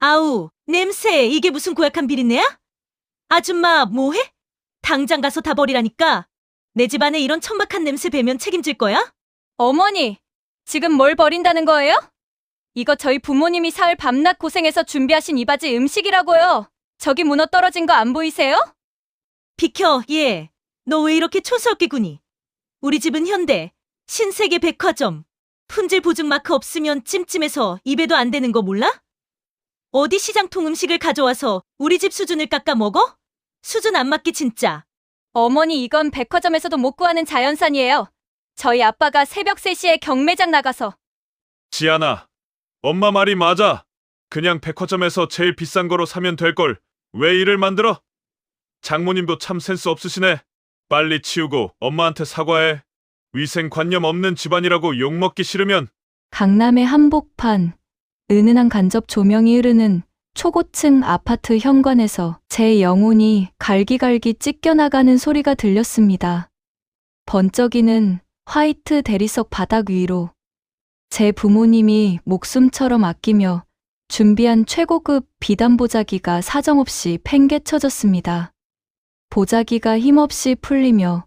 아우, 냄새, 이게 무슨 고약한 비린내야? 아줌마, 뭐해? 당장 가서 다 버리라니까. 내 집안에 이런 천박한 냄새 배면 책임질 거야? 어머니, 지금 뭘 버린다는 거예요? 이거 저희 부모님이 사흘 밤낮 고생해서 준비하신 이 바지 음식이라고요. 저기 문어 떨어진 거 안 보이세요? 비켜, 얘. 너 왜 이렇게 촌스럽게 구니? 우리 집은 현대, 신세계 백화점. 품질 보증 마크 없으면 찜찜해서 입에도 안 되는 거 몰라? 어디 시장통 음식을 가져와서 우리 집 수준을 깎아 먹어? 수준 안 맞게 진짜. 어머니, 이건 백화점에서도 못 구하는 자연산이에요. 저희 아빠가 새벽 3시에 경매장 나가서. 지안아, 엄마 말이 맞아. 그냥 백화점에서 제일 비싼 거로 사면 될 걸. 왜 일을 만들어? 장모님도 참 센스 없으시네. 빨리 치우고 엄마한테 사과해. 위생관념 없는 집안이라고 욕먹기 싫으면. 강남의 한복판, 은은한 간접 조명이 흐르는 초고층 아파트 현관에서 제 영혼이 갈기갈기 찢겨나가는 소리가 들렸습니다. 번쩍이는 화이트 대리석 바닥 위로 제 부모님이 목숨처럼 아끼며 준비한 최고급 비단 보자기가 사정없이 팽개쳐졌습니다. 보자기가 힘없이 풀리며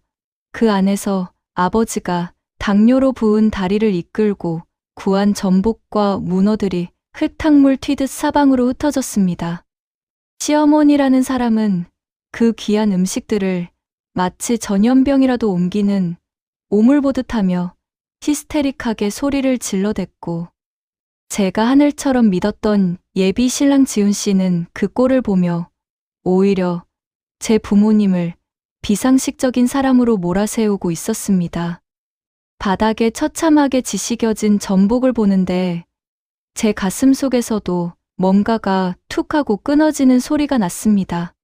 그 안에서 아버지가 당뇨로 부은 다리를 이끌고 구한 전복과 문어들이 흙탕물 튀듯 사방으로 흩어졌습니다. 시어머니라는 사람은 그 귀한 음식들을 마치 전염병이라도 옮기는 오물 보듯 하며 히스테릭하게 소리를 질러댔고, 제가 하늘처럼 믿었던 예비 신랑 지훈 씨는 그 꼴을 보며 오히려 제 부모님을 비상식적인 사람으로 몰아세우고 있었습니다. 바닥에 처참하게 지시겨진 전복을 보는데 제 가슴 속에서도 뭔가가 툭 하고 끊어지는 소리가 났습니다.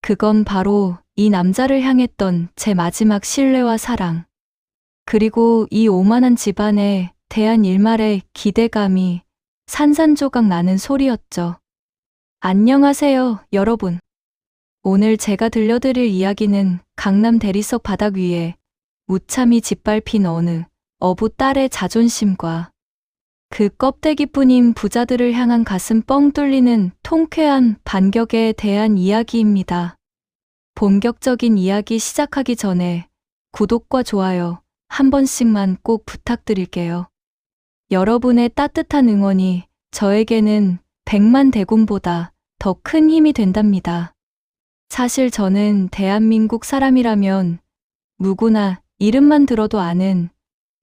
그건 바로 이 남자를 향했던 제 마지막 신뢰와 사랑, 그리고 이 오만한 집안에 대한 일말의 기대감이 산산조각 나는 소리였죠. 안녕하세요, 여러분. 오늘 제가 들려드릴 이야기는 강남 대리석 바닥 위에 무참히 짓밟힌 어느 어부 딸의 자존심과 그 껍데기뿐인 부자들을 향한 가슴 뻥 뚫리는 통쾌한 반격에 대한 이야기입니다. 본격적인 이야기 시작하기 전에 구독과 좋아요 한 번씩만 꼭 부탁드릴게요. 여러분의 따뜻한 응원이 저에게는 100만 대군보다 더 큰 힘이 된답니다. 사실 저는 대한민국 사람이라면 누구나 이름만 들어도 아는,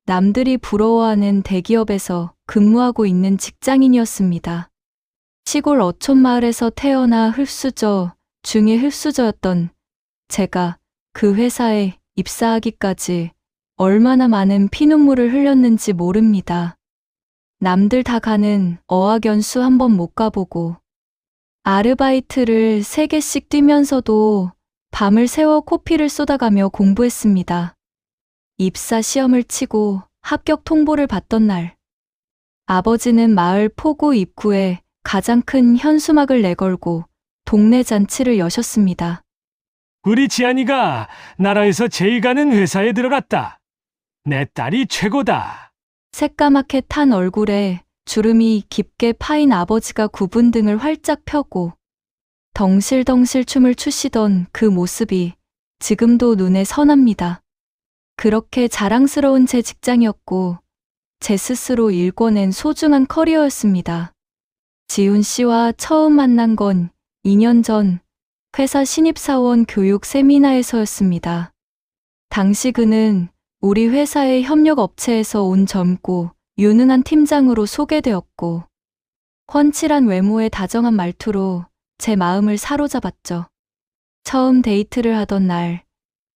남들이 부러워하는 대기업에서 근무하고 있는 직장인이었습니다. 시골 어촌 마을에서 태어나 흙수저 중에 흙수저였던 제가 그 회사에 입사하기까지 얼마나 많은 피눈물을 흘렸는지 모릅니다. 남들 다 가는 어학연수 한 번 못 가보고 아르바이트를 3개씩 뛰면서도 밤을 새워 코피를 쏟아가며 공부했습니다. 입사 시험을 치고 합격 통보를 받던 날, 아버지는 마을 포구 입구에 가장 큰 현수막을 내걸고 동네 잔치를 여셨습니다. 우리 지안이가 나라에서 제일 가는 회사에 들어갔다. 내 딸이 최고다. 새까맣게 탄 얼굴에 주름이 깊게 파인 아버지가 굽은 등을 활짝 펴고 덩실덩실 춤을 추시던 그 모습이 지금도 눈에 선합니다. 그렇게 자랑스러운 제 직장이었고 제 스스로 일궈낸 소중한 커리어였습니다. 지훈 씨와 처음 만난 건 2년 전 회사 신입사원 교육 세미나에서였습니다. 당시 그는 우리 회사의 협력업체에서 온 젊고 유능한 팀장으로 소개되었고, 훤칠한 외모에 다정한 말투로 제 마음을 사로잡았죠. 처음 데이트를 하던 날,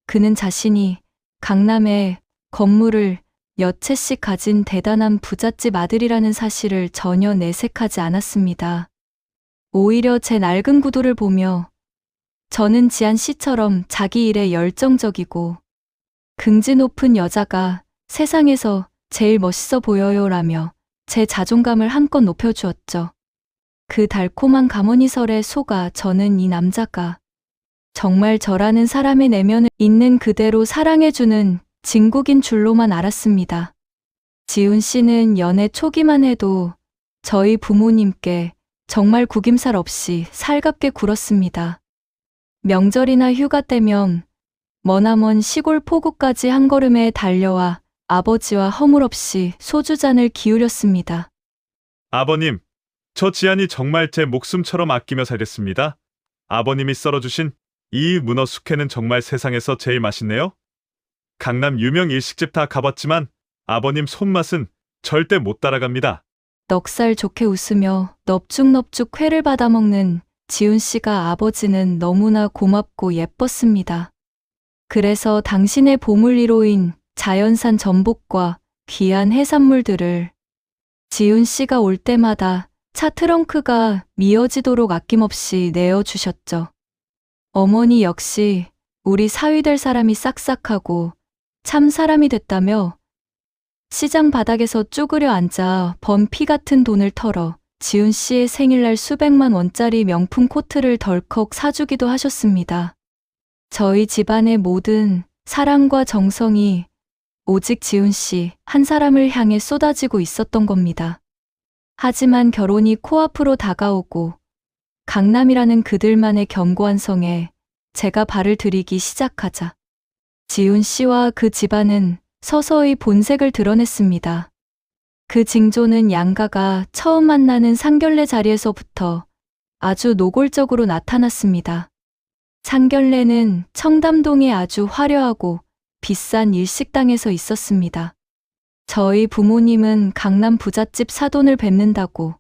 그는 자신이 강남에 건물을 몇 채씩 가진 대단한 부잣집 아들이라는 사실을 전혀 내색하지 않았습니다. 오히려 제 낡은 구두를 보며 저는 지안 씨처럼 자기 일에 열정적이고 긍지 높은 여자가 세상에서 제일 멋있어 보여요라며 제 자존감을 한껏 높여주었죠. 그 달콤한 가모니설에 속아 저는 이 남자가 정말 저라는 사람의 내면을 있는 그대로 사랑해주는 진국인 줄로만 알았습니다. 지훈 씨는 연애 초기만 해도 저희 부모님께 정말 구김살 없이 살갑게 굴었습니다. 명절이나 휴가 때면 머나먼 시골 포구까지 한 걸음에 달려와 아버지와 허물없이 소주잔을 기울였습니다. 아버님, 저 지안이 정말 제 목숨처럼 아끼며 살겠습니다. 아버님이 썰어주신 이 문어 숙회는 정말 세상에서 제일 맛있네요. 강남 유명 일식집 다 가봤지만 아버님 손맛은 절대 못 따라갑니다. 넉살 좋게 웃으며 넙죽넙죽 회를 받아먹는 지훈 씨가 아버지는 너무나 고맙고 예뻤습니다. 그래서 당신의 보물이로인 자연산 전복과 귀한 해산물들을 지훈 씨가 올 때마다 차 트렁크가 미어지도록 아낌없이 내어주셨죠. 어머니 역시 우리 사위 될 사람이 싹싹하고 참 사람이 됐다며 시장 바닥에서 쭈그려 앉아 번 피 같은 돈을 털어 지훈 씨의 생일날 수백만 원짜리 명품 코트를 덜컥 사주기도 하셨습니다. 저희 집안의 모든 사랑과 정성이 오직 지훈 씨 한 사람을 향해 쏟아지고 있었던 겁니다. 하지만 결혼이 코앞으로 다가오고 강남이라는 그들만의 견고한 성에 제가 발을 들이기 시작하자 지훈 씨와 그 집안은 서서히 본색을 드러냈습니다. 그 징조는 양가가 처음 만나는 상견례 자리에서부터 아주 노골적으로 나타났습니다. 상견례는 청담동의 아주 화려하고 비싼 일식당에서 있었습니다. 저희 부모님은 강남 부잣집 사돈을 뵙는다고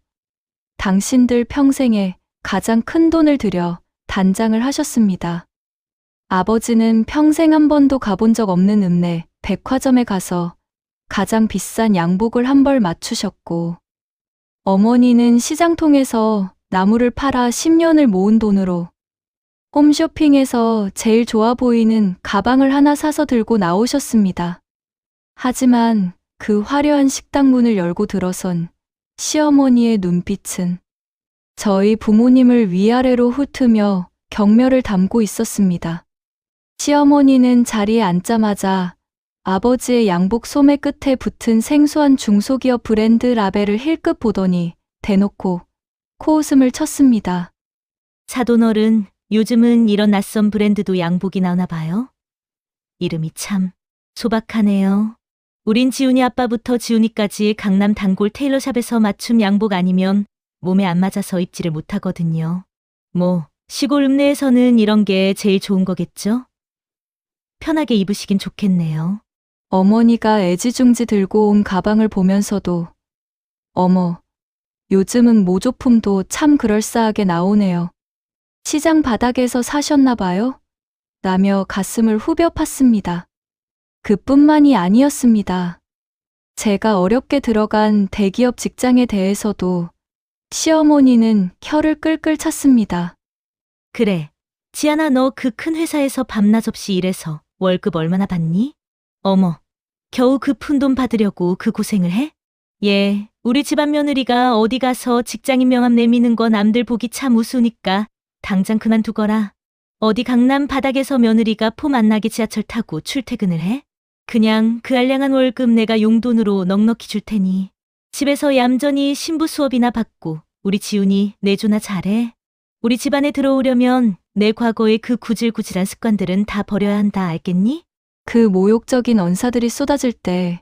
당신들 평생에 가장 큰 돈을 들여 단장을 하셨습니다. 아버지는 평생 한 번도 가본 적 없는 읍내 백화점에 가서 가장 비싼 양복을 한 벌 맞추셨고, 어머니는 시장통에서 나무를 팔아 10년을 모은 돈으로 홈쇼핑에서 제일 좋아 보이는 가방을 하나 사서 들고 나오셨습니다. 하지만 그 화려한 식당 문을 열고 들어선 시어머니의 눈빛은 저희 부모님을 위아래로 훑으며 경멸을 담고 있었습니다. 시어머니는 자리에 앉자마자 아버지의 양복 소매 끝에 붙은 생소한 중소기업 브랜드 라벨을 힐끗 보더니 대놓고 코웃음을 쳤습니다. 사돈어른, 요즘은 이런 낯선 브랜드도 양복이 나오나 봐요. 이름이 참 소박하네요. 우린 지훈이 아빠부터 지훈이까지 강남 단골 테일러샵에서 맞춤 양복 아니면 몸에 안 맞아서 입지를 못하거든요. 뭐 시골 읍내에서는 이런 게 제일 좋은 거겠죠? 편하게 입으시긴 좋겠네요. 어머니가 애지중지 들고 온 가방을 보면서도 어머, 요즘은 모조품도 참 그럴싸하게 나오네요. 시장 바닥에서 사셨나 봐요? 라며 가슴을 후벼 팠습니다. 그뿐만이 아니었습니다. 제가 어렵게 들어간 대기업 직장에 대해서도 시어머니는 혀를 끌끌 찼습니다. 그래, 지안아 너 그 큰 회사에서 밤낮 없이 일해서 월급 얼마나 받니? 어머, 겨우 그 푼돈 받으려고 그 고생을 해? 예, 우리 집안 며느리가 어디 가서 직장인 명함 내미는 거 남들 보기 참 우스우니까 당장 그만두거라. 어디 강남 바닥에서 며느리가 폼 안 나게 지하철 타고 출퇴근을 해? 그냥 그 알량한 월급 내가 용돈으로 넉넉히 줄 테니 집에서 얌전히 신부 수업이나 받고 우리 지훈이 내조나 잘해. 우리 집안에 들어오려면 내 과거의 그 구질구질한 습관들은 다 버려야 한다, 알겠니? 그 모욕적인 언사들이 쏟아질 때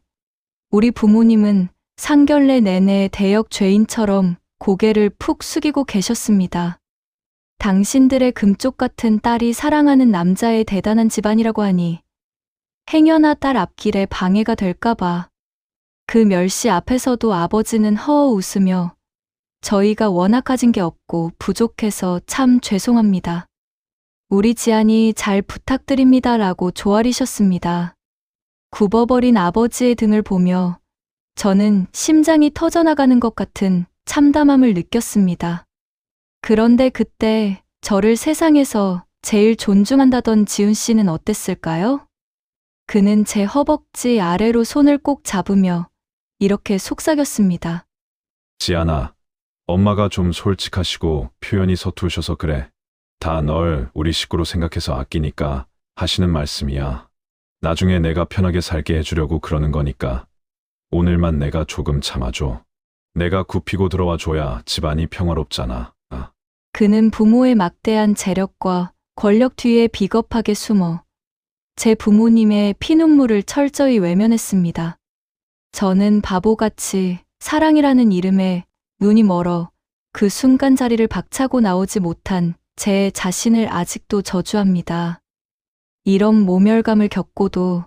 우리 부모님은 상견례 내내 대역 죄인처럼 고개를 푹 숙이고 계셨습니다. 당신들의 금쪽 같은 딸이 사랑하는 남자의 대단한 집안이라고 하니 행여나 딸 앞길에 방해가 될까봐 그 멸시 앞에서도 아버지는 허어 웃으며 저희가 워낙 가진 게 없고 부족해서 참 죄송합니다. 우리 지안이 잘 부탁드립니다라고 조아리셨습니다. 굽어버린 아버지의 등을 보며 저는 심장이 터져나가는 것 같은 참담함을 느꼈습니다. 그런데 그때 저를 세상에서 제일 존중한다던 지훈 씨는 어땠을까요? 그는 제 허벅지 아래로 손을 꼭 잡으며 이렇게 속삭였습니다. 지안아, 엄마가 좀 솔직하시고 표현이 서투셔서 그래. 다 널 우리 식구로 생각해서 아끼니까 하시는 말씀이야. 나중에 내가 편하게 살게 해주려고 그러는 거니까 오늘만 내가 조금 참아줘. 내가 굽히고 들어와 줘야 집안이 평화롭잖아. 그는 부모의 막대한 재력과 권력 뒤에 비겁하게 숨어 제 부모님의 피눈물을 철저히 외면했습니다. 저는 바보같이 사랑이라는 이름에 눈이 멀어 그 순간 자리를 박차고 나오지 못한 제 자신을 아직도 저주합니다. 이런 모멸감을 겪고도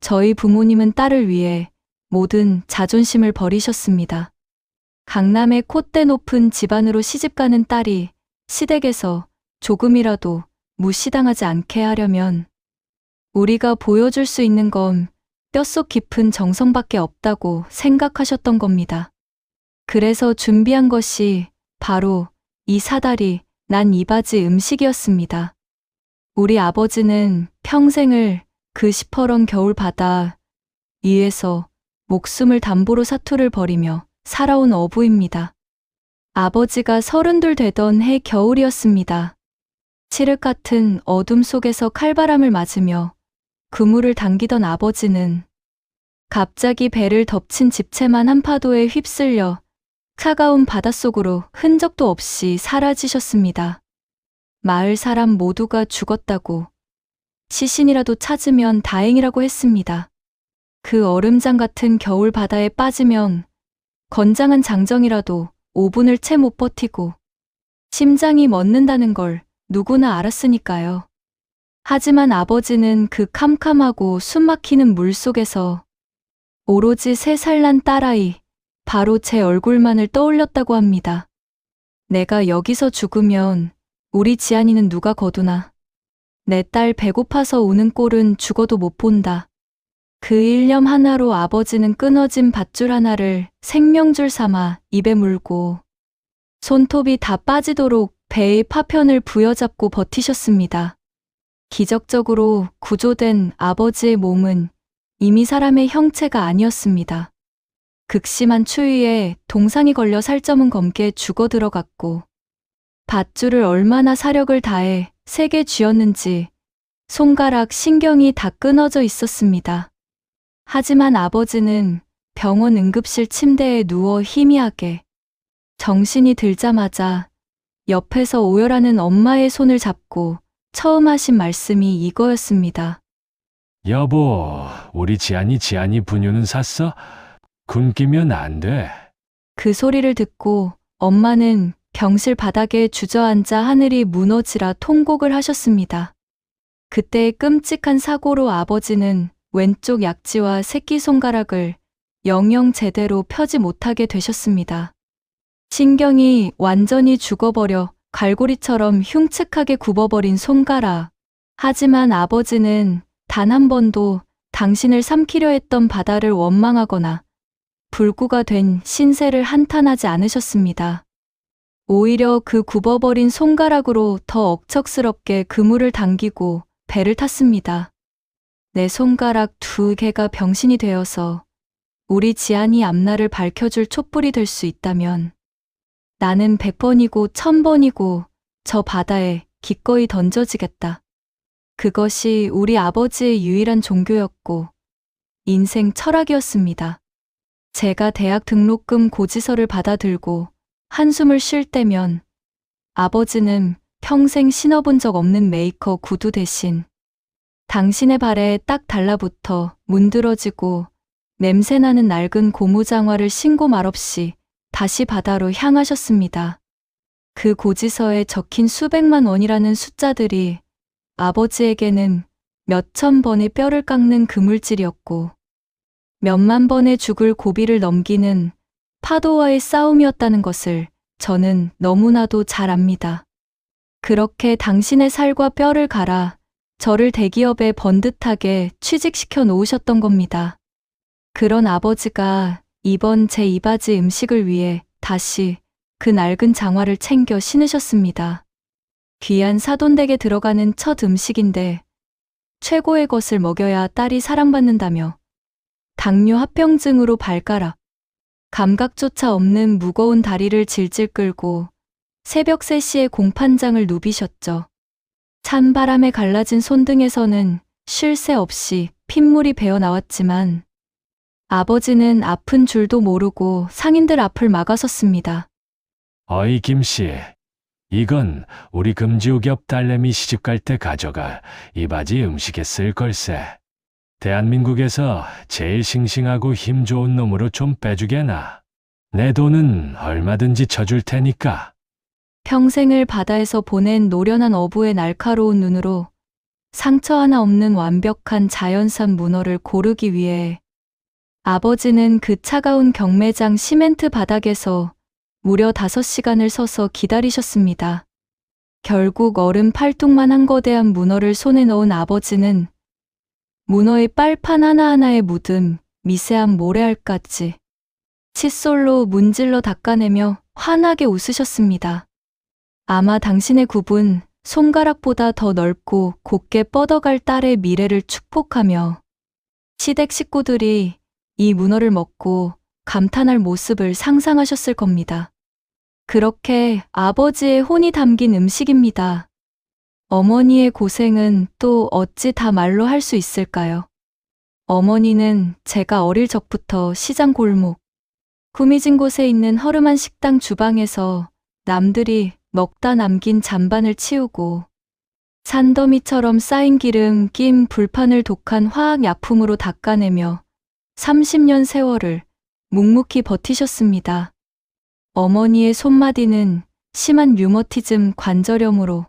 저희 부모님은 딸을 위해 모든 자존심을 버리셨습니다. 강남의 콧대 높은 집안으로 시집가는 딸이 시댁에서 조금이라도 무시당하지 않게 하려면 우리가 보여줄 수 있는 건 뼛속 깊은 정성밖에 없다고 생각하셨던 겁니다. 그래서 준비한 것이 바로 이 사다리 난 이 바지 음식이었습니다. 우리 아버지는 평생을 그 시퍼런 겨울 바다 위에서 목숨을 담보로 사투를 벌이며 살아온 어부입니다. 아버지가 32 되던 해 겨울이었습니다. 칠흑 같은 어둠 속에서 칼바람을 맞으며 그물을 당기던 아버지는 갑자기 배를 덮친 집채만 한 파도에 휩쓸려 차가운 바닷속으로 흔적도 없이 사라지셨습니다. 마을 사람 모두가 죽었다고 시신이라도 찾으면 다행이라고 했습니다. 그 얼음장 같은 겨울 바다에 빠지면 건장한 장정이라도 5분을 채 못 버티고 심장이 멎는다는 걸 누구나 알았으니까요. 하지만 아버지는 그 캄캄하고 숨막히는 물속에서 오로지 3살 난 딸아이, 바로 제 얼굴만을 떠올렸다고 합니다. 내가 여기서 죽으면 우리 지안이는 누가 거두나. 내 딸 배고파서 우는 꼴은 죽어도 못 본다. 그 일념 하나로 아버지는 끊어진 밧줄 하나를 생명줄 삼아 입에 물고 손톱이 다 빠지도록 배의 파편을 부여잡고 버티셨습니다. 기적적으로 구조된 아버지의 몸은 이미 사람의 형체가 아니었습니다. 극심한 추위에 동상이 걸려 살점은 검게 죽어 들어갔고 밧줄을 얼마나 사력을 다해 세게 쥐었는지 손가락 신경이 다 끊어져 있었습니다. 하지만 아버지는 병원 응급실 침대에 누워 희미하게 정신이 들자마자 옆에서 오열하는 엄마의 손을 잡고 처음 하신 말씀이 이거였습니다. 여보, 우리 지안이 분유는 샀어? 굶기면 안 돼. 그 소리를 듣고 엄마는 병실 바닥에 주저앉아 하늘이 무너지라 통곡을 하셨습니다. 그때의 끔찍한 사고로 아버지는 왼쪽 약지와 새끼손가락을 영영 제대로 펴지 못하게 되셨습니다. 신경이 완전히 죽어버려 갈고리처럼 흉측하게 굽어버린 손가락. 하지만 아버지는 단 한 번도 당신을 삼키려 했던 바다를 원망하거나 불구가 된 신세를 한탄하지 않으셨습니다. 오히려 그 굽어버린 손가락으로 더 억척스럽게 그물을 당기고 배를 탔습니다. 내 손가락 2개가 병신이 되어서 우리 지안이 앞날을 밝혀줄 촛불이 될 수 있다면 나는 100번이고 1000번이고 저 바다에 기꺼이 던져지겠다. 그것이 우리 아버지의 유일한 종교였고 인생 철학이었습니다. 제가 대학 등록금 고지서를 받아들고 한숨을 쉴 때면 아버지는 평생 신어본 적 없는 메이커 구두 대신 당신의 발에 딱 달라붙어 문드러지고 냄새나는 낡은 고무장화를 신고 말없이 다시 바다로 향하셨습니다. 그 고지서에 적힌 수백만 원이라는 숫자들이 아버지에게는 몇천 번의 뼈를 깎는 그물질이었고 몇만 번의 죽을 고비를 넘기는 파도와의 싸움이었다는 것을 저는 너무나도 잘 압니다. 그렇게 당신의 살과 뼈를 갈아 저를 대기업에 번듯하게 취직시켜 놓으셨던 겁니다. 그런 아버지가 이번 제 이바지 음식을 위해 다시 그 낡은 장화를 챙겨 신으셨습니다. 귀한 사돈댁에 들어가는 첫 음식인데 최고의 것을 먹여야 딸이 사랑받는다며 당뇨 합병증으로 발가락, 감각조차 없는 무거운 다리를 질질 끌고 새벽 3시에 공판장을 누비셨죠. 찬바람에 갈라진 손등에서는 쉴 새 없이 핏물이 배어 나왔지만 아버지는 아픈 줄도 모르고 상인들 앞을 막아섰습니다. 어이 김씨, 이건 우리 금지옥엽 딸내미 시집갈 때 가져가 이 바지 음식에 쓸 걸세. 대한민국에서 제일 싱싱하고 힘 좋은 놈으로 좀 빼주게나. 내 돈은 얼마든지 쳐줄 테니까. 평생을 바다에서 보낸 노련한 어부의 날카로운 눈으로 상처 하나 없는 완벽한 자연산 문어를 고르기 위해 아버지는 그 차가운 경매장 시멘트 바닥에서 무려 5시간을 서서 기다리셨습니다. 결국 얼음 팔뚝만한 거대한 문어를 손에 넣은 아버지는 문어의 빨판 하나하나에 묻은 미세한 모래알까지 칫솔로 문질러 닦아내며 환하게 웃으셨습니다. 아마 당신의 굽은 손가락보다 더 넓고 곱게 뻗어갈 딸의 미래를 축복하며 시댁 식구들이 이 문어를 먹고 감탄할 모습을 상상하셨을 겁니다. 그렇게 아버지의 혼이 담긴 음식입니다. 어머니의 고생은 또 어찌 다 말로 할 수 있을까요? 어머니는 제가 어릴 적부터 시장 골목, 구미진 곳에 있는 허름한 식당 주방에서 남들이 먹다 남긴 잔반을 치우고 산더미처럼 쌓인 기름 낀 불판을 독한 화학약품으로 닦아내며 30년 세월을 묵묵히 버티셨습니다. 어머니의 손마디는 심한 류머티즘 관절염으로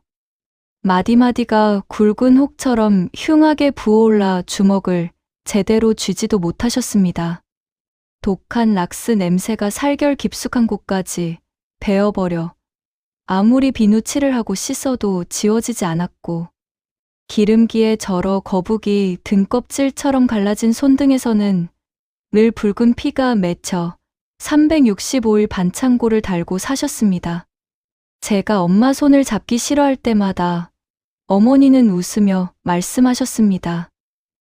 마디마디가 굵은 혹처럼 흉하게 부어올라 주먹을 제대로 쥐지도 못하셨습니다. 독한 락스 냄새가 살결 깊숙한 곳까지 베어버려 아무리 비누칠을 하고 씻어도 지워지지 않았고 기름기에 절어 거북이 등껍질처럼 갈라진 손등에서는 늘 붉은 피가 맺혀 365일 반창고를 달고 사셨습니다. 제가 엄마 손을 잡기 싫어할 때마다 어머니는 웃으며 말씀하셨습니다.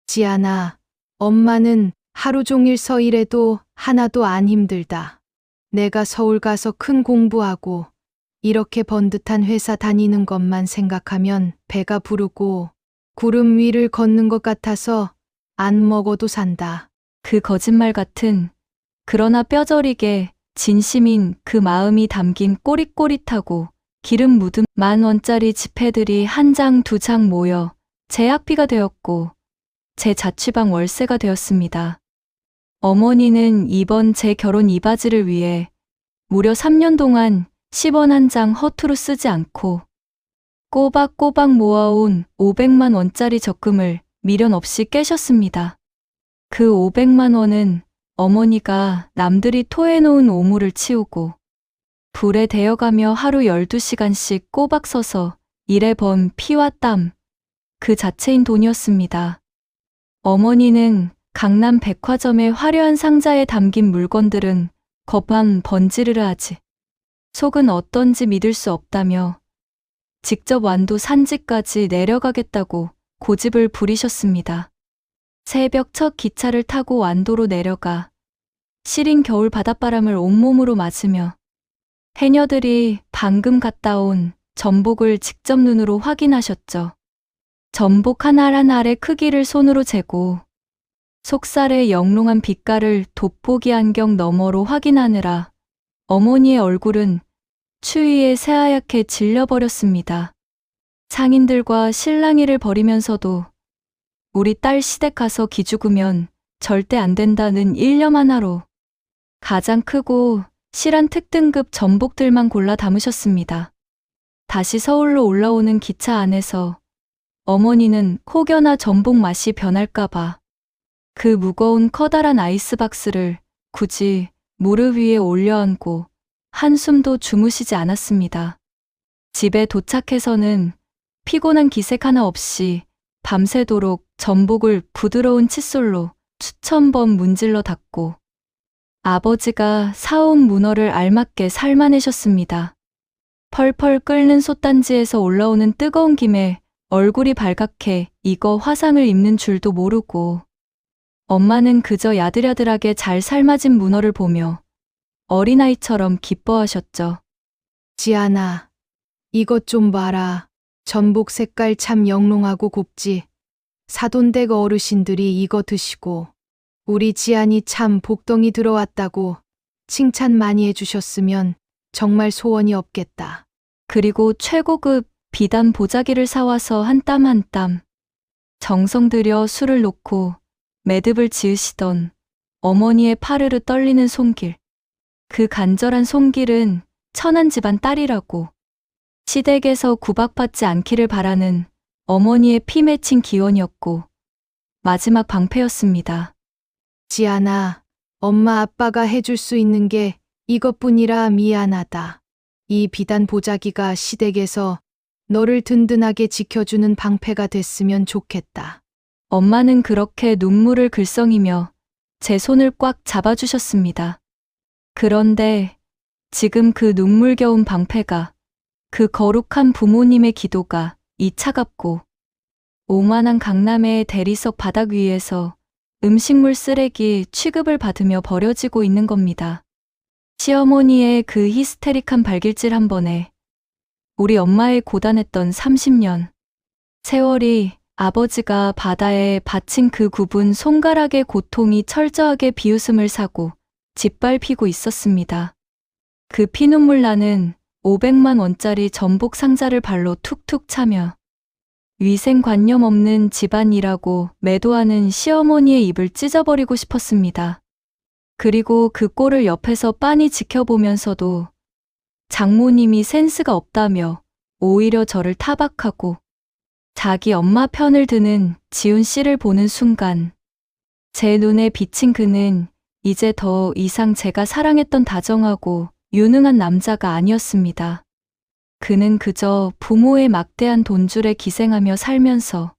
지안아, 엄마는 하루 종일 서 일해도 하나도 안 힘들다. 내가 서울 가서 큰 공부하고 이렇게 번듯한 회사 다니는 것만 생각하면 배가 부르고 구름 위를 걷는 것 같아서 안 먹어도 산다. 그 거짓말 같은 그러나 뼈저리게 진심인 그 마음이 담긴 꼬릿꼬릿하고 기름 묻은 10,000원짜리 지폐들이 한 장, 2장 모여 제 학비가 되었고 제 자취방 월세가 되었습니다. 어머니는 이번 제 결혼 이바지를 위해 무려 3년 동안 10원 한 장 허투루 쓰지 않고 꼬박꼬박 모아온 500만 원짜리 적금을 미련 없이 깨셨습니다. 그 500만 원은 어머니가 남들이 토해놓은 오물을 치우고 불에 데여가며 하루 12시간씩 꼬박 서서 일해 번 피와 땀, 그 자체인 돈이었습니다. 어머니는 강남 백화점의 화려한 상자에 담긴 물건들은 거반 번지르르하지 속은 어떤지 믿을 수 없다며 직접 완도 산지까지 내려가겠다고 고집을 부리셨습니다. 새벽 첫 기차를 타고 완도로 내려가 시린 겨울 바닷바람을 온몸으로 맞으며 해녀들이 방금 갔다 온 전복을 직접 눈으로 확인하셨죠. 전복 하나하나의 크기를 손으로 재고 속살의 영롱한 빛깔을 돋보기 안경 너머로 확인하느라 어머니의 얼굴은 추위에 새하얗게 질려버렸습니다. 상인들과 실랑이를 벌이면서도 우리 딸 시댁 가서 기죽으면 절대 안 된다는 일념 하나로 가장 크고 실한 특등급 전복들만 골라 담으셨습니다. 다시 서울로 올라오는 기차 안에서 어머니는 혹여나 전복 맛이 변할까봐 그 무거운 커다란 아이스박스를 굳이 무릎 위에 올려앉고 한숨도 주무시지 않았습니다. 집에 도착해서는 피곤한 기색 하나 없이 밤새도록 전복을 부드러운 칫솔로 수천 번 문질러 닦고 아버지가 사온 문어를 알맞게 삶아내셨습니다. 펄펄 끓는 솥단지에서 올라오는 뜨거운 김에 얼굴이 발갛게 익어 화상을 입는 줄도 모르고 엄마는 그저 야들야들하게 잘 삶아진 문어를 보며 어린아이처럼 기뻐하셨죠. 지안아, 이것 좀 봐라. 전복 색깔 참 영롱하고 곱지. 사돈댁 어르신들이 이거 드시고 우리 지안이 참 복덩이 들어왔다고 칭찬 많이 해주셨으면 정말 소원이 없겠다. 그리고 최고급 비단 보자기를 사와서 한 땀 한 땀 정성 들여 술을 놓고 매듭을 지으시던 어머니의 파르르 떨리는 손길. 그 간절한 손길은 천한 집안 딸이라고 시댁에서 구박받지 않기를 바라는 어머니의 피 맺힌 기원이었고 마지막 방패였습니다. 지안아, 엄마 아빠가 해줄 수 있는 게 이것뿐이라 미안하다. 이 비단 보자기가 시댁에서 너를 든든하게 지켜주는 방패가 됐으면 좋겠다. 엄마는 그렇게 눈물을 글썽이며 제 손을 꽉 잡아주셨습니다. 그런데 지금 그 눈물겨운 방패가, 그 거룩한 부모님의 기도가 이 차갑고 오만한 강남의 대리석 바닥 위에서 음식물 쓰레기 취급을 받으며 버려지고 있는 겁니다. 시어머니의 그 히스테릭한 발길질 한 번에 우리 엄마의 고단했던 30년 세월이 아버지가 바다에 바친 그 굽은 손가락의 고통이 철저하게 비웃음을 사고 짓밟히고 있었습니다. 그 피눈물 나는 500만 원짜리 전복 상자를 발로 툭툭 차며 위생관념 없는 집안이라고 매도하는 시어머니의 입을 찢어버리고 싶었습니다. 그리고 그 꼴을 옆에서 빤히 지켜보면서도 장모님이 센스가 없다며 오히려 저를 타박하고 자기 엄마 편을 드는 지훈 씨를 보는 순간 제 눈에 비친 그는 이제 더 이상 제가 사랑했던 다정하고 유능한 남자가 아니었습니다. 그는 그저 부모의 막대한 돈줄에 기생하며 살면서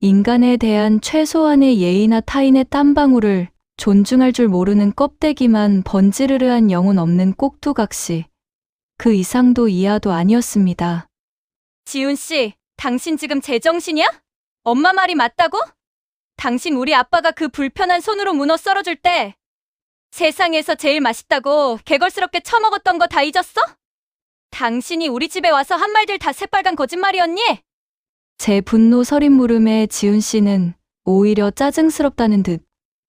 인간에 대한 최소한의 예의나 타인의 땀방울을 존중할 줄 모르는 껍데기만 번지르르한 영혼 없는 꼭두각시, 그 이상도 이하도 아니었습니다. 지훈 씨, 당신 지금 제정신이야? 엄마 말이 맞다고? 당신 우리 아빠가 그 불편한 손으로 문어 썰어줄 때 세상에서 제일 맛있다고 개걸스럽게 처먹었던 거 다 잊었어? 당신이 우리 집에 와서 한 말들 다 새빨간 거짓말이었니? 제 분노 서린 물음에 지훈 씨는 오히려 짜증스럽다는 듯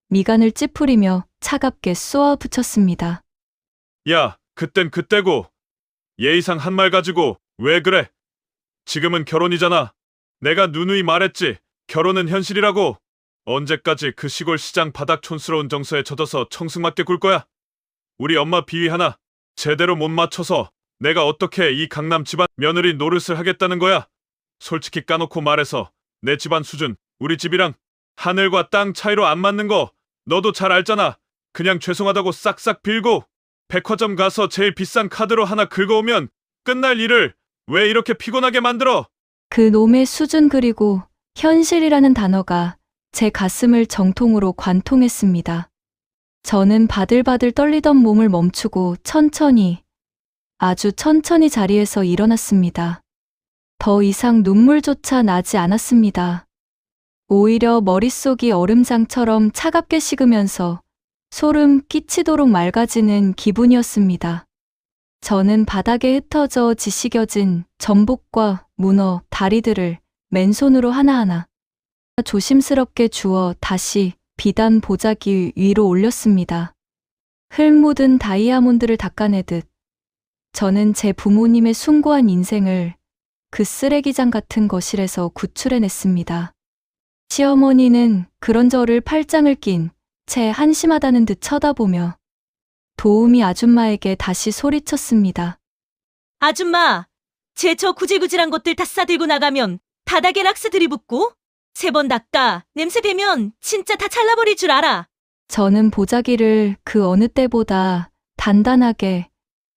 미간을 찌푸리며 차갑게 쏘아 붙였습니다. 야, 그땐 그때고. 예의상 한 말 가지고 왜 그래? 지금은 결혼이잖아. 내가 누누이 말했지. 결혼은 현실이라고. 언제까지 그 시골 시장 바닥 촌스러운 정서에 젖어서 청승맞게 굴 거야? 우리 엄마 비위 하나 제대로 못 맞춰서 내가 어떻게 이 강남 집안 며느리 노릇을 하겠다는 거야? 솔직히 까놓고 말해서 내 집안 수준, 우리 집이랑 하늘과 땅 차이로 안 맞는 거 너도 잘 알잖아. 그냥 죄송하다고 싹싹 빌고 백화점 가서 제일 비싼 카드로 하나 긁어오면 끝날 일을 왜 이렇게 피곤하게 만들어? 그 놈의 수준 그리고 현실이라는 단어가 제 가슴을 정통으로 관통했습니다. 저는 바들바들 떨리던 몸을 멈추고 천천히, 아주 천천히 자리에서 일어났습니다. 더 이상 눈물조차 나지 않았습니다. 오히려 머릿속이 얼음장처럼 차갑게 식으면서 소름 끼치도록 맑아지는 기분이었습니다. 저는 바닥에 흩어져 지식여진 전복과 문어, 다리들을 맨손으로 하나하나 조심스럽게 주워 다시 비단 보자기 위로 올렸습니다. 흙 묻은 다이아몬드를 닦아내듯 저는 제 부모님의 숭고한 인생을 그 쓰레기장 같은 거실에서 구출해냈습니다. 시어머니는 그런 저를 팔짱을 낀 채 한심하다는 듯 쳐다보며 도우미 아줌마에게 다시 소리쳤습니다. 아줌마, 제 저 구질구질한 것들 다 싸들고 나가면 바닥에 락스 들이붓고 3번 닦아 냄새 배면 진짜 다 잘라버릴 줄 알아. 저는 보자기를 그 어느 때보다 단단하게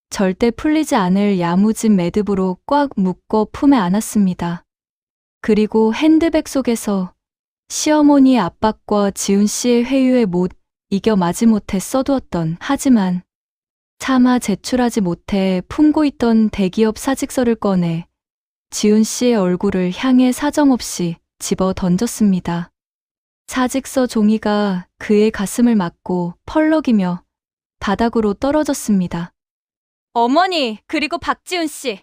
절대 풀리지 않을 야무진 매듭으로 꽉 묶어 품에 안았습니다. 그리고 핸드백 속에서 시어머니의 압박과 지훈 씨의 회유에 못 이겨 마지못해 써두었던, 하지만 차마 제출하지 못해 품고 있던 대기업 사직서를 꺼내 지훈 씨의 얼굴을 향해 사정없이 집어 던졌습니다. 사직서 종이가 그의 가슴을 맞고 펄럭이며 바닥으로 떨어졌습니다. 어머니, 그리고 박지훈 씨.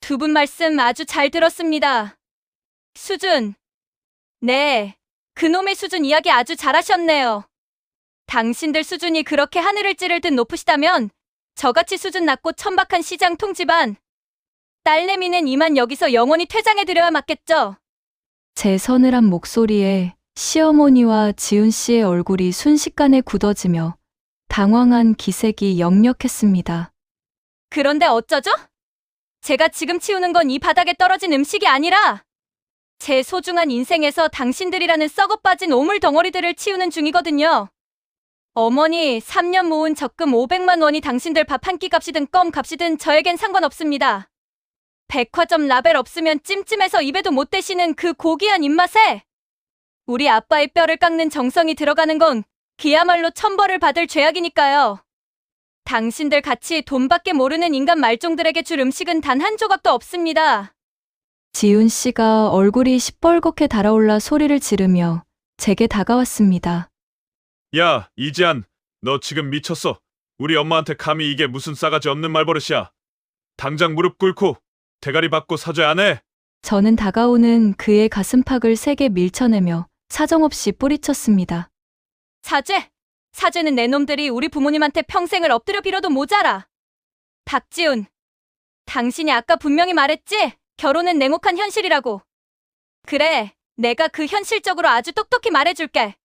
두 분 말씀 아주 잘 들었습니다. 수준. 네, 그놈의 수준 이야기 아주 잘하셨네요. 당신들 수준이 그렇게 하늘을 찌를 듯 높으시다면 저같이 수준 낮고 천박한 시장 통집안 딸내미는 이만 여기서 영원히 퇴장해드려야 맞겠죠? 제 서늘한 목소리에 시어머니와 지훈 씨의 얼굴이 순식간에 굳어지며 당황한 기색이 역력했습니다. 그런데 어쩌죠? 제가 지금 치우는 건 이 바닥에 떨어진 음식이 아니라 제 소중한 인생에서 당신들이라는 썩어빠진 오물 덩어리들을 치우는 중이거든요. 어머니, 3년 모은 적금 500만 원이 당신들 밥 한 끼 값이든 껌 값이든 저에겐 상관없습니다. 백화점 라벨 없으면 찜찜해서 입에도 못 대시는 그 고귀한 입맛에 우리 아빠의 뼈를 깎는 정성이 들어가는 건 그야말로 천벌을 받을 죄악이니까요. 당신들 같이 돈밖에 모르는 인간 말종들에게 줄 음식은 단 한 조각도 없습니다. 지훈 씨가 얼굴이 시뻘겋게 달아올라 소리를 지르며 제게 다가왔습니다. 야, 이지한, 너 지금 미쳤어. 우리 엄마한테 감히 이게 무슨 싸가지 없는 말버릇이야. 당장 무릎 꿇고 대가리 받고 사죄 안 해? 저는 다가오는 그의 가슴팍을 세게 밀쳐내며 사정없이 뿌리쳤습니다. 사죄는 내 놈들이 우리 부모님한테 평생을 엎드려 빌어도 모자라. 박지훈, 당신이 아까 분명히 말했지? 결혼은 냉혹한 현실이라고. 그래, 내가 그 현실적으로 아주 똑똑히 말해줄게.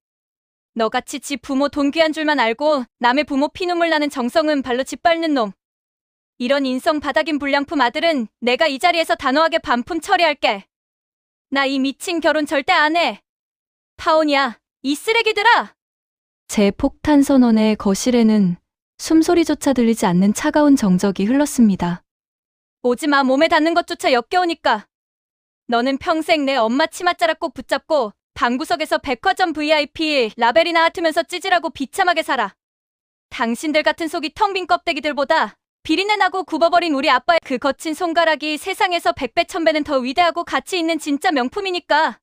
너같이 지 부모 돈 귀한 줄만 알고 남의 부모 피눈물 나는 정성은 발로 짓밟는 놈. 이런 인성 바닥인 불량품 아들은 내가 이 자리에서 단호하게 반품 처리할게. 나 이 미친 결혼 절대 안 해. 파혼이야, 이 쓰레기들아! 제 폭탄 선언에 거실에는 숨소리조차 들리지 않는 차가운 정적이 흘렀습니다. 오지마, 몸에 닿는 것조차 역겨우니까. 너는 평생 내 엄마 치맛자락 꼭 붙잡고 방구석에서 백화점 VIP 라벨이나 핫으면서 찌질하고 비참하게 살아. 당신들 같은 속이 텅 빈 껍데기들보다 비린내 나고 굽어버린 우리 아빠의 그 거친 손가락이 세상에서 100배 1000배는 더 위대하고 가치 있는 진짜 명품이니까.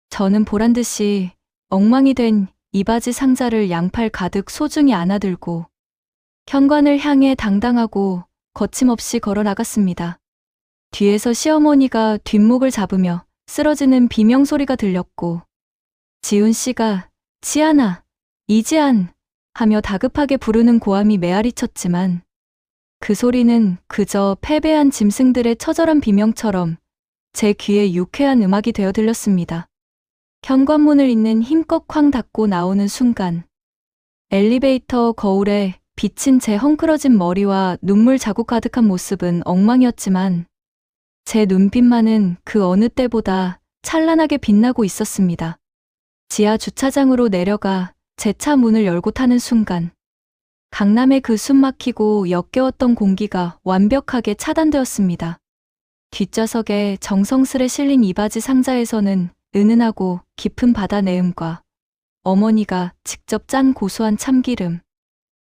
저는 보란듯이 엉망이 된 이바지 상자를 양팔 가득 소중히 안아들고 현관을 향해 당당하고 거침없이 걸어 나갔습니다. 뒤에서 시어머니가 뒷목을 잡으며 쓰러지는 비명소리가 들렸고 지훈 씨가 지안아, 이지안 하며 다급하게 부르는 고함이 메아리쳤지만 그 소리는 그저 패배한 짐승들의 처절한 비명처럼 제 귀에 유쾌한 음악이 되어 들렸습니다. 현관문을 잇는 힘껏 쾅 닫고 나오는 순간 엘리베이터 거울에 비친 제 헝클어진 머리와 눈물 자국 가득한 모습은 엉망이었지만 제 눈빛만은 그 어느 때보다 찬란하게 빛나고 있었습니다. 지하 주차장으로 내려가 제 차 문을 열고 타는 순간 강남의 그 숨막히고 역겨웠던 공기가 완벽하게 차단되었습니다. 뒷좌석에 정성스레 실린 이바지 상자에서는 은은하고 깊은 바다 내음과 어머니가 직접 짠 고소한 참기름,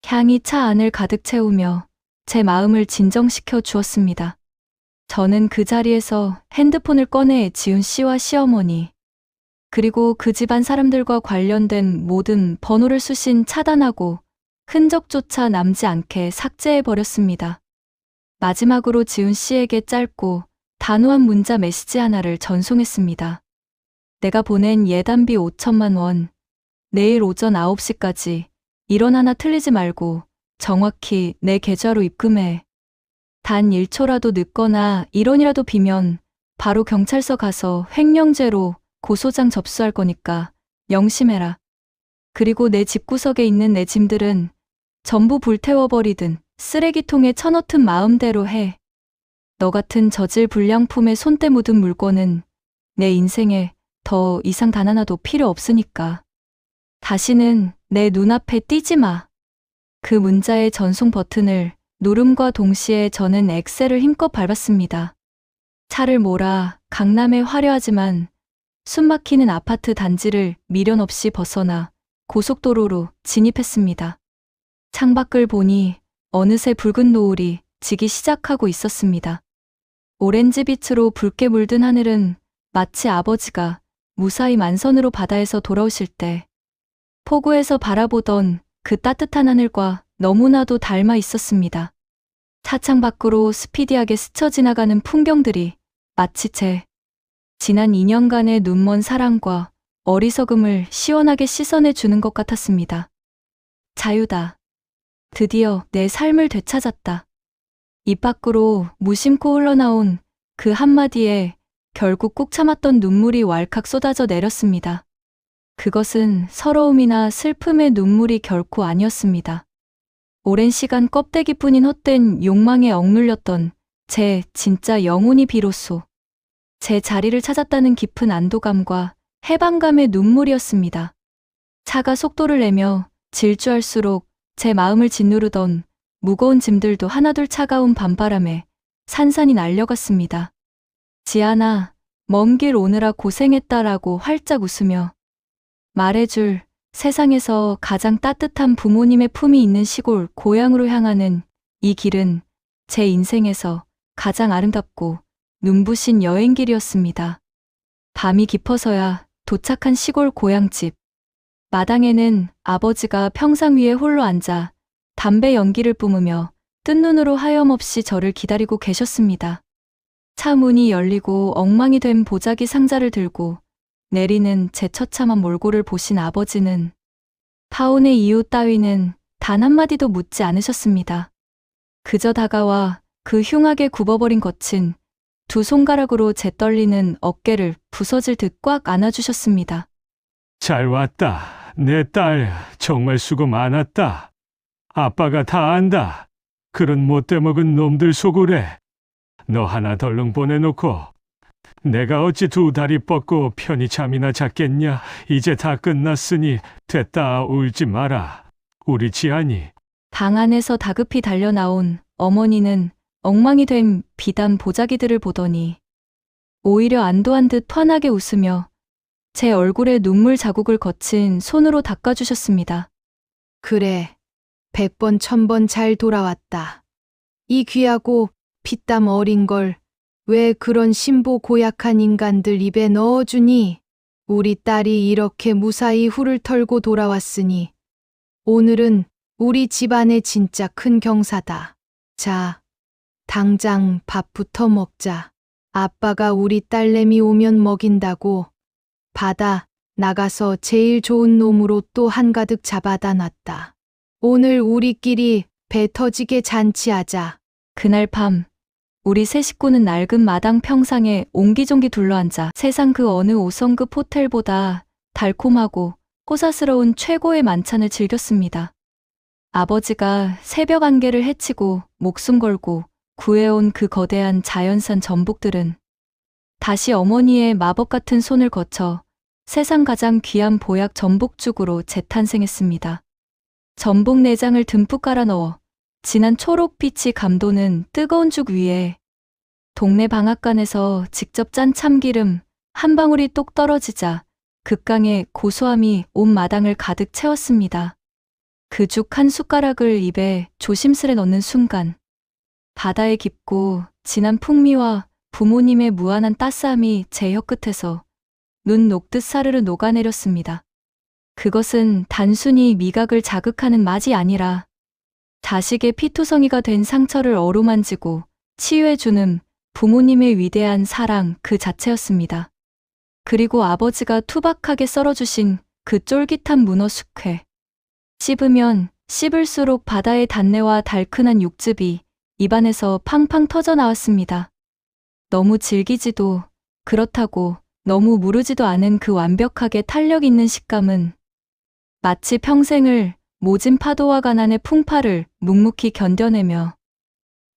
향이 차 안을 가득 채우며 제 마음을 진정시켜 주었습니다. 저는 그 자리에서 핸드폰을 꺼내 지훈 씨와 시어머니, 그리고 그 집안 사람들과 관련된 모든 번호를 수신 차단하고 흔적조차 남지 않게 삭제해버렸습니다. 마지막으로 지훈 씨에게 짧고 단호한 문자 메시지 하나를 전송했습니다. 내가 보낸 예단비 5천만 원, 내일 오전 9시까지 일원 하나 틀리지 말고 정확히 내 계좌로 입금해. 단 1초라도 늦거나 1원이라도 비면 바로 경찰서 가서 횡령죄로 고소장 접수할 거니까 명심해라. 그리고 내 집구석에 있는 내 짐들은 전부 불태워버리든 쓰레기통에 쳐넣든 마음대로 해. 너 같은 저질 불량품에 손때 묻은 물건은 내 인생에 더 이상 단 하나도 필요 없으니까. 다시는 내 눈앞에 띄지 마. 그 문자의 전송 버튼을 누름과 동시에 저는 엑셀을 힘껏 밟았습니다. 차를 몰아 강남의 화려하지만 숨막히는 아파트 단지를 미련 없이 벗어나 고속도로로 진입했습니다. 창밖을 보니 어느새 붉은 노을이 지기 시작하고 있었습니다. 오렌지빛으로 붉게 물든 하늘은 마치 아버지가 무사히 만선으로 바다에서 돌아오실 때 포구에서 바라보던 그 따뜻한 하늘과 너무나도 닮아 있었습니다. 차창 밖으로 스피디하게 스쳐 지나가는 풍경들이 마치 제 지난 2년간의 눈먼 사랑과 어리석음을 시원하게 씻어내 주는 것 같았습니다. 자유다. 드디어 내 삶을 되찾았다. 입 밖으로 무심코 흘러나온 그 한마디에 결국 꾹 참았던 눈물이 왈칵 쏟아져 내렸습니다. 그것은 서러움이나 슬픔의 눈물이 결코 아니었습니다. 오랜 시간 껍데기뿐인 헛된 욕망에 억눌렸던 제 진짜 영혼이 비로소 제 자리를 찾았다는 깊은 안도감과 해방감의 눈물이었습니다. 차가 속도를 내며 질주할수록 제 마음을 짓누르던 무거운 짐들도 하나둘 차가운 밤바람에 산산이 날려갔습니다. 지아나, 먼 길 오느라 고생했다라고 활짝 웃으며 말해줄 세상에서 가장 따뜻한 부모님의 품이 있는 시골 고향으로 향하는 이 길은 제 인생에서 가장 아름답고 눈부신 여행길이었습니다. 밤이 깊어서야 도착한 시골 고향집. 마당에는 아버지가 평상 위에 홀로 앉아 담배 연기를 뿜으며 뜬 눈으로 하염없이 저를 기다리고 계셨습니다. 차 문이 열리고 엉망이 된 보자기 상자를 들고 내리는 제 처참한 몰골을 보신 아버지는 파혼의 이유 따위는 단 한마디도 묻지 않으셨습니다. 그저 다가와 그 흉하게 굽어버린 거친 두 손가락으로 제 떨리는 어깨를 부서질 듯 꽉 안아주셨습니다. 잘 왔다. 내 딸, 정말 수고 많았다. 아빠가 다 안다. 그런 못돼 먹은 놈들 속으래. 너 하나 덜렁 보내놓고 내가 어찌 두 다리 뻗고 편히 잠이나 잤겠냐. 이제 다 끝났으니 됐다. 울지 마라. 우리 지안이. 방 안에서 다급히 달려나온 어머니는 엉망이 된 비단 보자기들을 보더니 오히려 안도한 듯 환하게 웃으며 제 얼굴에 눈물 자국을 거친 손으로 닦아주셨습니다. 그래, 100번 1000번 잘 돌아왔다. 이 귀하고 피땀 어린 걸 왜 그런 신보 고약한 인간들 입에 넣어주니? 우리 딸이 이렇게 무사히 후를 털고 돌아왔으니 오늘은 우리 집안의 진짜 큰 경사다. 자, 당장 밥부터 먹자. 아빠가 우리 딸내미 오면 먹인다고 받아 나가서 제일 좋은 놈으로 또 한가득 잡아다 놨다. 오늘 우리끼리 배 터지게 잔치하자. 그날 밤 우리 세 식구는 낡은 마당 평상에 옹기종기 둘러앉아 세상 그 어느 5성급 호텔보다 달콤하고 호사스러운 최고의 만찬을 즐겼습니다. 아버지가 새벽 안개를 헤치고 목숨 걸고 구해온 그 거대한 자연산 전복들은 다시 어머니의 마법 같은 손을 거쳐 세상 가장 귀한 보약 전복죽으로 재탄생했습니다. 전복 내장을 듬뿍 깔아 넣어 진한 초록빛이 감도는 뜨거운 죽 위에 동네 방앗간에서 직접 짠 참기름 한 방울이 똑 떨어지자 극강의 고소함이 온 마당을 가득 채웠습니다. 그 죽 한 숟가락을 입에 조심스레 넣는 순간 바다의 깊고 진한 풍미와 부모님의 무한한 따스함이 제 혀끝에서 눈 녹듯 사르르 녹아내렸습니다. 그것은 단순히 미각을 자극하는 맛이 아니라 자식의 피투성이가 된 상처를 어루만지고 치유해주는 부모님의 위대한 사랑 그 자체였습니다. 그리고 아버지가 투박하게 썰어주신 그 쫄깃한 문어 숙회. 씹으면 씹을수록 바다의 단내와 달큰한 육즙이 입안에서 팡팡 터져 나왔습니다. 너무 질기지도 그렇다고 너무 무르지도 않은 그 완벽하게 탄력 있는 식감은 마치 평생을 모진 파도와 가난의 풍파를 묵묵히 견뎌내며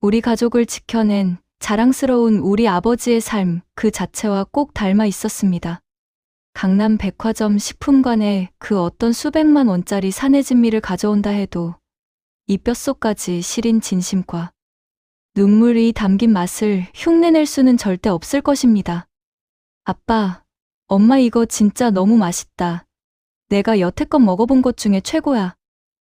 우리 가족을 지켜낸 자랑스러운 우리 아버지의 삶 그 자체와 꼭 닮아 있었습니다. 강남 백화점 식품관에 그 어떤 수백만 원짜리 사내 진미를 가져온다 해도 이 뼛속까지 시린 진심과 눈물이 담긴 맛을 흉내낼 수는 절대 없을 것입니다. 아빠, 엄마 이거 진짜 너무 맛있다. 내가 여태껏 먹어본 것 중에 최고야.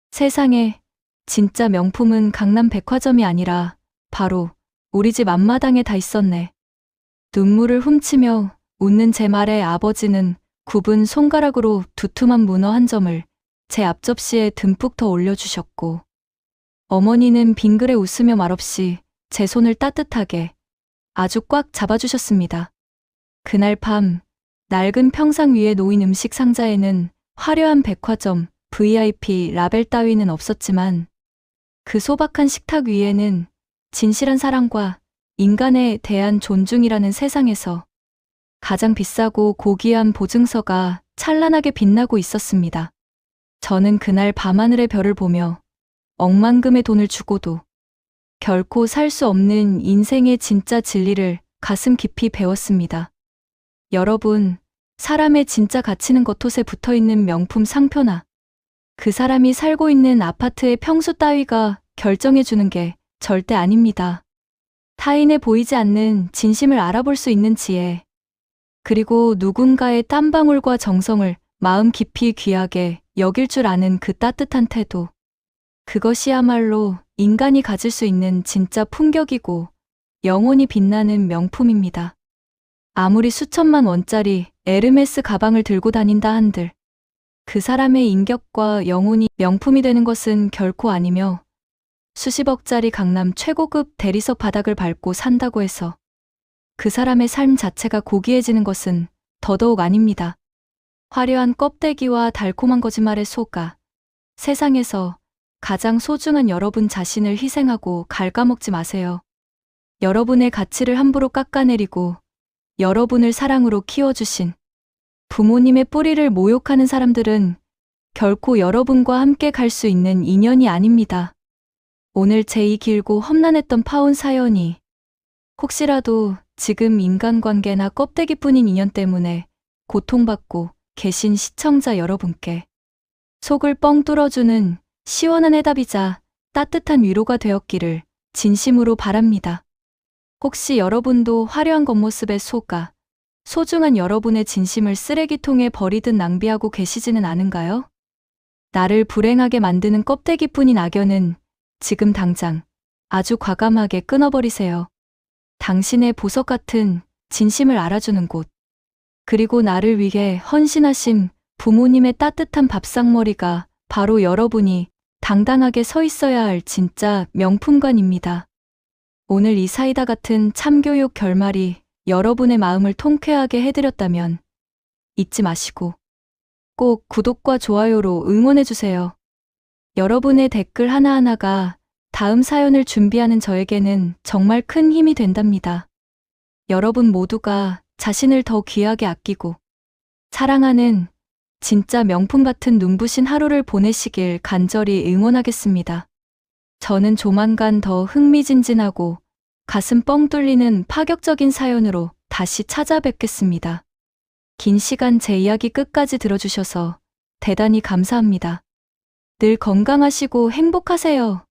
세상에 진짜 명품은 강남 백화점이 아니라 바로 우리 집 앞마당에 다 있었네. 눈물을 훔치며 웃는 제 말에 아버지는 굽은 손가락으로 두툼한 문어 한 점을 제 앞접시에 듬뿍 더 올려주셨고 어머니는 빙그레 웃으며 말없이 제 손을 따뜻하게 아주 꽉 잡아주셨습니다. 그날 밤 낡은 평상 위에 놓인 음식 상자에는 화려한 백화점 VIP 라벨 따위는 없었지만 그 소박한 식탁 위에는 진실한 사랑과 인간에 대한 존중이라는 세상에서 가장 비싸고 고귀한 보증서가 찬란하게 빛나고 있었습니다. 저는 그날 밤하늘의 별을 보며 억만금의 돈을 주고도 결코 살 수 없는 인생의 진짜 진리를 가슴 깊이 배웠습니다. 여러분, 사람의 진짜 가치는 겉옷에 붙어있는 명품 상표나 그 사람이 살고 있는 아파트의 평수 따위가 결정해주는 게 절대 아닙니다. 타인의 보이지 않는 진심을 알아볼 수 있는 지혜, 그리고 누군가의 땀방울과 정성을 마음 깊이 귀하게 여길 줄 아는 그 따뜻한 태도. 그것이야말로 인간이 가질 수 있는 진짜 품격이고 영원히 빛나는 명품입니다. 아무리 수천만 원짜리 에르메스 가방을 들고 다닌다 한들 그 사람의 인격과 영혼이 명품이 되는 것은 결코 아니며 수십억짜리 강남 최고급 대리석 바닥을 밟고 산다고 해서 그 사람의 삶 자체가 고귀해지는 것은 더더욱 아닙니다. 화려한 껍데기와 달콤한 거짓말에 속아 세상에서 가장 소중한 여러분 자신을 희생하고 갉아먹지 마세요. 여러분의 가치를 함부로 깎아내리고 여러분을 사랑으로 키워주신 부모님의 뿌리를 모욕하는 사람들은 결코 여러분과 함께 갈 수 있는 인연이 아닙니다. 오늘 제 이 길고 험난했던 파혼 사연이 혹시라도 지금 인간관계나 껍데기뿐인 인연 때문에 고통받고 계신 시청자 여러분께 속을 뻥 뚫어주는 시원한 해답이자 따뜻한 위로가 되었기를 진심으로 바랍니다. 혹시 여러분도 화려한 겉모습에 속아 소중한 여러분의 진심을 쓰레기통에 버리듯 낭비하고 계시지는 않은가요? 나를 불행하게 만드는 껍데기뿐인 악연은 지금 당장 아주 과감하게 끊어버리세요. 당신의 보석 같은 진심을 알아주는 곳, 그리고 나를 위해 헌신하신 부모님의 따뜻한 밥상머리가 바로 여러분이 당당하게 서 있어야 할 진짜 명품관입니다. 오늘 이 사이다 같은 참교육 결말이 여러분의 마음을 통쾌하게 해드렸다면 잊지 마시고 꼭 구독과 좋아요로 응원해주세요. 여러분의 댓글 하나하나가 다음 사연을 준비하는 저에게는 정말 큰 힘이 된답니다. 여러분 모두가 자신을 더 귀하게 아끼고 사랑하는 진짜 명품 같은 눈부신 하루를 보내시길 간절히 응원하겠습니다. 저는 조만간 더 흥미진진하고 가슴 뻥 뚫리는 파격적인 사연으로 다시 찾아뵙겠습니다. 긴 시간 제 이야기 끝까지 들어주셔서 대단히 감사합니다. 늘 건강하시고 행복하세요.